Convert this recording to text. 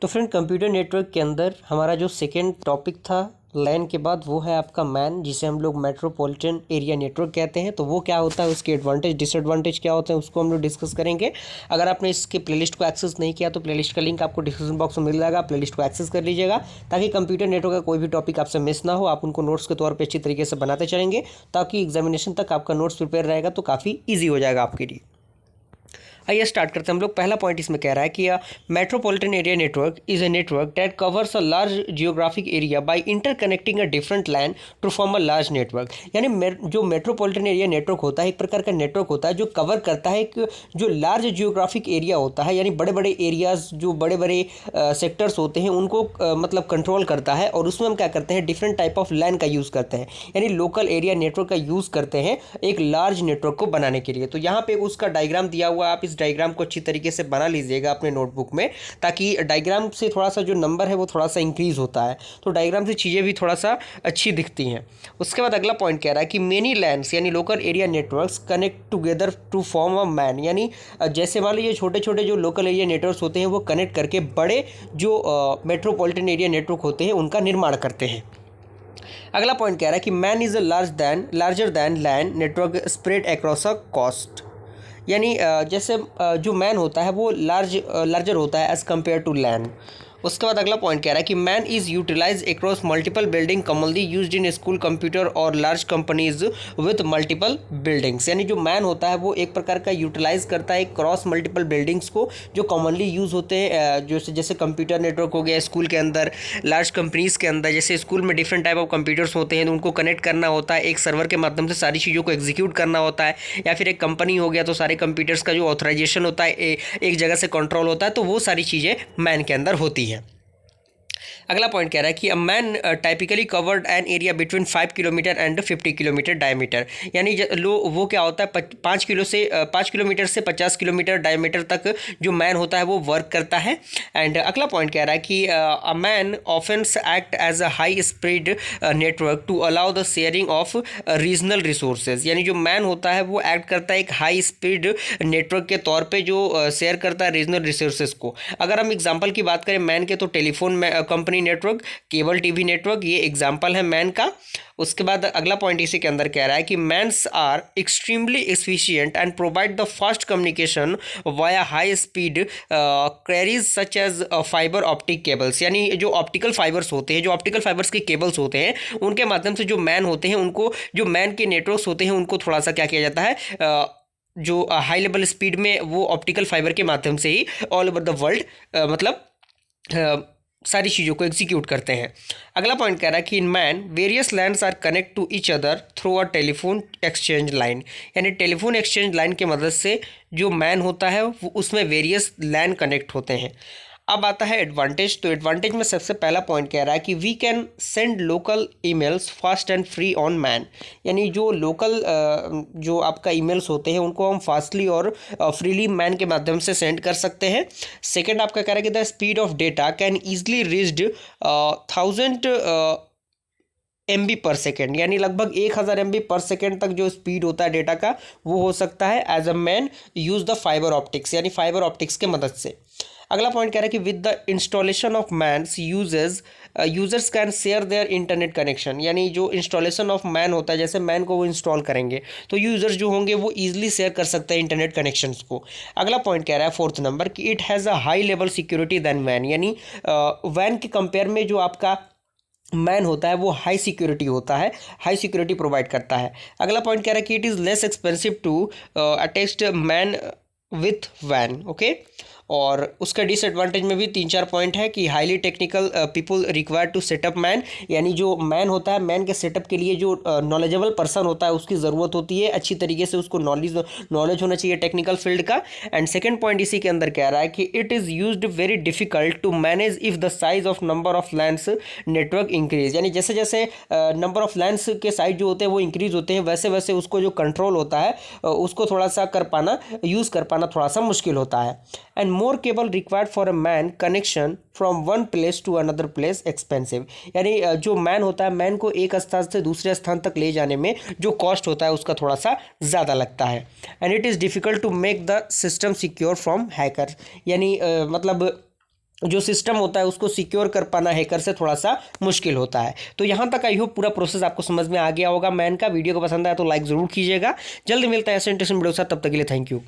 तो friend computer network के अंदर हमारा जो सेकेंड टॉपिक था लैन के बाद वो है आपका मैन, जिसे हम लोग मेट्रोपॉलिटन एरिया नेटवर्क कहते हैं। तो वो क्या होता है, उसके एडवांटेज डिसएडवांटेज क्या होते हैं, उसको हम लोग डिस्कस करेंगे। अगर आपने इसके प्लेलिस्ट को एक्सेस नहीं किया तो प्लेलिस्ट का लिंक आपको डिस्क्रिप्शन बॉक्स में मिल जाएगा, प्लेलिस्ट को एक्सेस कर लीजिएगा ताकि कंप्यूटर नेटवर्क का कोई भी टॉपिक आपसे मिस ना हो। आप उनको नोट्स के तौर पर अच्छी तरीके से बनाते चलेंगे ताकि एग्जामिनेशन तक आपका नोट्स प्रिपेयर रहेगा तो काफ़ी ईजी हो जाएगा आपके लिए। आइए स्टार्ट करते हैं हम लोग। पहला पॉइंट इसमें कह रहा है कि metropolitan area network is a network that covers a large geographic area by interconnecting a different LAN to form a large network. यानी जो मेट्रोपॉलिटन एरिया नेटवर्क होता है एक प्रकार का नेटवर्क होता है जो कवर करता है एक जो लार्ज जियोग्राफिक एरिया होता है, यानी बड़े बड़े एरियाज जो बड़े बड़े सेक्टर्स होते हैं उनको मतलब कंट्रोल करता है। और उसमें हम क्या करते हैं, डिफरेंट टाइप ऑफ लैन का यूज़ करते हैं, यानी लोकल एरिया नेटवर्क का यूज़ करते हैं एक लार्ज नेटवर्क को बनाने के लिए। तो यहाँ पे उसका डायग्राम दिया हुआ है, आप इस डायग्राम को अच्छी तरीके से बना लीजिएगा अपने नोटबुक में, ताकि डायग्राम से थोड़ा सा जो नंबर है वो थोड़ा सा इंक्रीज होता है, तो डायग्राम से चीज़ें भी थोड़ा सा अच्छी दिखती हैं। उसके बाद अगला पॉइंट कह रहा है कि मेनी लैंड्स यानी local area networks connect together to form a MAN. यानी जैसे मान लीजिए छोटे छोटे जो लोकल एरिया नेटवर्क्स होते हैं वो कनेक्ट करके बड़े जो मेट्रोपॉलिटन एरिया नेटवर्क होते हैं उनका निर्माण करते हैं। अगला पॉइंट कह रहा है कि man is a larger than LAN network spread across a cost. यानी जैसे जो मैन होता है वो लार्जर होता है एज़ कम्पेयर टू लैंड। उसके बाद अगला पॉइंट कह रहा है कि MAN is utilize across multiple building commonly used in school computer और large companies with multiple buildings. यानी जो मैन होता है वो एक प्रकार का यूटिलाइज करता है क्रॉस मल्टीपल बिल्डिंग्स को जो कॉमनली यूज़ होते हैं, जैसे कंप्यूटर नेटवर्क हो गया स्कूल के अंदर, लार्ज कंपनीज़ के अंदर। जैसे स्कूल में डिफरेंट टाइप ऑफ कंप्यूटर्स होते हैं तो उनको कनेक्ट करना होता है, एक सर्वर के माध्यम से सारी चीज़ों को एग्जीक्यूट करना होता है। या फिर एक कंपनी हो गया तो सारे कंप्यूटर्स का जो ऑथराइजेशन होता है एक जगह से कंट्रोल होता है, तो वो सारी चीज़ें मैन के अंदर होती हैं। अगला पॉइंट कह रहा है कि a man typically covered an area between 5 kilometre and 50 kilometre diameter. यानी वो क्या होता है 5 किलोमीटर से 50 किलोमीटर डायमीटर तक जो मैन होता है वो वर्क करता है। एंड अगला पॉइंट कह रहा है कि अ मैन ऑफन्स act as a high speed network to allow the sharing of regional resources. यानी जो मैन होता है वो एक्ट करता है एक हाई स्पीड नेटवर्क के तौर पे जो शेयर करता है रीजनल रिसोर्सेज को। अगर हम एग्जांपल की बात करें मैन के, तो telephone company network, cable TV network, ये एग्जांपल है मैन का। उसके बाद अगला पॉइंट इसी के अंदर कह रहा है कि MANs are extremely efficient and provide the fast communication via high speed queries such as fibre optic cables. यानी जो ऑप्टिकल फाइबर्स होते हैं, जो ऑप्टिकल फाइबर्स के केबल्स होते हैं उनके माध्यम से जो मैन होते हैं उनको, जो मैन के नेटवर्क्स होते हैं उनको थोड़ा सा क्या किया जाता है, जो हाई लेवल स्पीड में वो ऑप्टिकल फाइबर के माध्यम से ही ऑल ओवर द वर्ल्ड मतलब सारी चीज़ों को एग्जीक्यूट करते हैं। अगला पॉइंट कह रहा है कि in MAN various LANs are connect to each other through a telephone exchange line. यानी टेलीफोन एक्सचेंज लाइन की मदद से जो मैन होता है वो उसमें वेरियस लैन कनेक्ट होते हैं। अब आता है एडवांटेज। तो एडवांटेज में सबसे पहला पॉइंट कह रहा है कि we can send local emails fast and free on MAN. यानी जो लोकल जो आपका ईमेल्स होते हैं उनको हम फास्टली और फ्रीली मैन के माध्यम से सेंड कर सकते हैं। सेकंड आपका कह रहा है कि the speed of data can easily reached 1000 MB पर सेकेंड। यानी लगभग 1000 MB पर सेकेंड तक जो स्पीड होता है डेटा का वो हो सकता है as a MAN use the fibre optics, यानी फाइबर ऑप्टिक्स के मदद से। अगला पॉइंट कह रहा है कि with the installation of MANs users can share their internet connection. यानी जो इंस्टॉलेशन ऑफ मैन होता है, जैसे मैन को वो इंस्टॉल करेंगे तो यूजर्स जो होंगे वो ईजिली शेयर कर सकते हैं इंटरनेट कनेक्शंस को। अगला पॉइंट कह रहा है फोर्थ नंबर कि it has a high level security than MAN. यानी वैन के कंपेयर में जो आपका मैन होता है वो हाई सिक्योरिटी होता है, हाई सिक्योरिटी प्रोवाइड करता है। अगला पॉइंट कह रहा है कि it is less expensive to attach MAN with वैन। ओके, और उसका डिसएडवांटेज में भी 3-4 पॉइंट है कि highly technical people require to setup MAN. यानी जो मैन होता है मैन के सेटअप के लिए जो नॉलेजेबल पर्सन होता है उसकी ज़रूरत होती है, अच्छी तरीके से उसको नॉलेज होना चाहिए टेक्निकल फील्ड का। एंड सेकंड पॉइंट इसी के अंदर कह रहा है कि it is used very difficult to manage if the size of number of LANs network increase. यानी जैसे जैसे नंबर ऑफ लैंड्स के साइज जो होते हैं वो इंक्रीज होते हैं वैसे वैसे उसको जो कंट्रोल होता है उसको थोड़ा सा यूज़ कर पाना थोड़ा सा मुश्किल होता है। And more cable required for a MAN connection from one place to another place expensive. यानी जो मैन होता है मैन को एक स्थान से दूसरे स्थान तक ले जाने में जो कॉस्ट होता है उसका थोड़ा सा ज़्यादा लगता है। And it is difficult to make the system secure from hacker. यानी मतलब जो सिस्टम होता है उसको सिक्योर कर पाना हैकर से थोड़ा सा मुश्किल होता है। तो यहाँ तक आई होप पूरा प्रोसेस आपको समझ में आ गया होगा मैन का। वीडियो को पसंद आया तो लाइक ज़रूर कीजिएगा। जल्दी मिलता है ऐसे इंटरेस्टिंग वीडियो के साथ, तब तक के लिए थैंक यू।